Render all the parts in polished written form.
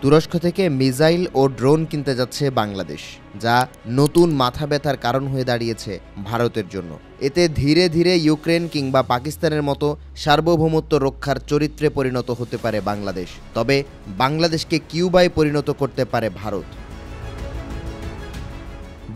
তুরস্ক থেকে মিসাইল ও ড্রোন কিনতে যাচ্ছে বাংলাদেশ, যা নতুন মাথা ব্যথার কারণ হয়ে দাঁড়িয়েছে ভারতের জন্য। এতে ধীরে ধীরে ইউক্রেন কিংবা পাকিস্তানের মতো সার্বভৌমত্ব রক্ষার চরিত্রে পরিণত হতে পারে বাংলাদেশ। তবে বাংলাদেশকে কিউবায় পরিণত করতে পারে Bharat.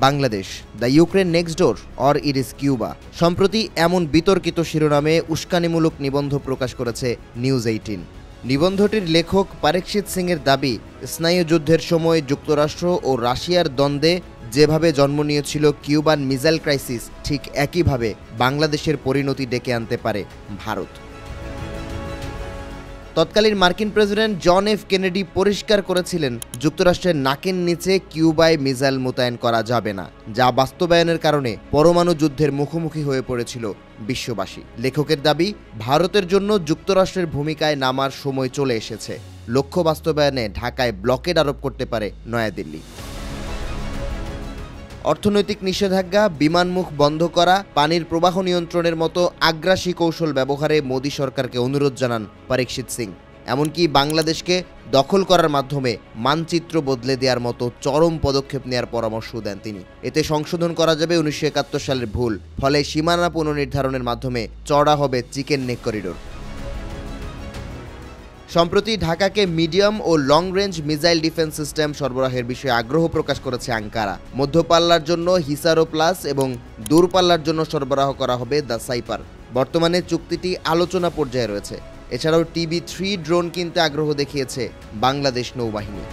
Bangladesh, the Ukraine next door or it is Cuba. সম্প্রতি এমন বিতর্কিত শিরোনামে উস্কানিমূলক নিবন্ধ প্রকাশ করেছে নিউজ 18। নিবন্ধটির লেখক পারিক্ষিত সিংয়ের দাবি, স্নায়ুযুদ্ধের সময় যুক্তরাষ্ট্র ও রাশিয়ার দ্বন্দ্বে যেভাবে জন্ম নিয়েছিল কিউবান মিসাইল ক্রাইসিস, ঠিক একইভাবে বাংলাদেশের পরিণতি ডেকে আনতে পারে ভারত। তৎকালীন মার্কিন প্রেসিডেন্ট জন এফ কেনেডি পরিষ্কার করেছিলেন, যুক্তরাষ্ট্রের নাকের নিচে কিউবায় মিসাইল মোতায়েন করা যাবে না, যা বাস্তবায়নের কারণে পরমাণু যুদ্ধের মুখোমুখি হয়ে পড়েছিল বিশ্ববাসী। লেখকের দাবি, ভারতের জন্য যুক্তরাষ্ট্রের ভূমিকায় নামার সময় চলে এসেছে। লক্ষ্য বাস্তবায়নে ঢাকায় ব্লকেড আরোপ করতে পারে নয়াদিল্লি। অর্থনৈতিক নিষেধাজ্ঞা, বিমানমুখ বন্ধ করা, পানির প্রবাহ নিয়ন্ত্রণের মতো আগ্রাসী কৌশল ব্যবহারে মোদী সরকারকে অনুরোধ জানান পারিক্ষিত সিং। এমনকি বাংলাদেশকে দখল করার মাধ্যমে মানচিত্র বদলে দেওয়ার মতো চরম পদক্ষেপ নেওয়ার পরামর্শ দেন তিনি। এতে সংশোধন করা যাবে 1971 সালের ভুল, ফলে সীমানা পুনর্নির্ধারণের মাধ্যমে চড়া হবে চিকেন নেক করিডোর। সম্প্রতি ঢাকাকে মিডিয়াম ও long range missile defence system সরবরাহের বিষয়ে আগ্রহ প্রকাশ করেছে আঙ্কারা। মধ্যপাল্লার জন্য হিসারো প্লাস এবং দূরপাল্লার জন্য সরবরাহ করা হবে দ্য সাইপার। বর্তমানে চুক্তিটি আলোচনা পর্যায়ে রয়েছে। এছাড়াও TB3 ড্রোন কিনতে আগ্রহ দেখিয়েছে বাংলাদেশ নৌবাহিনী।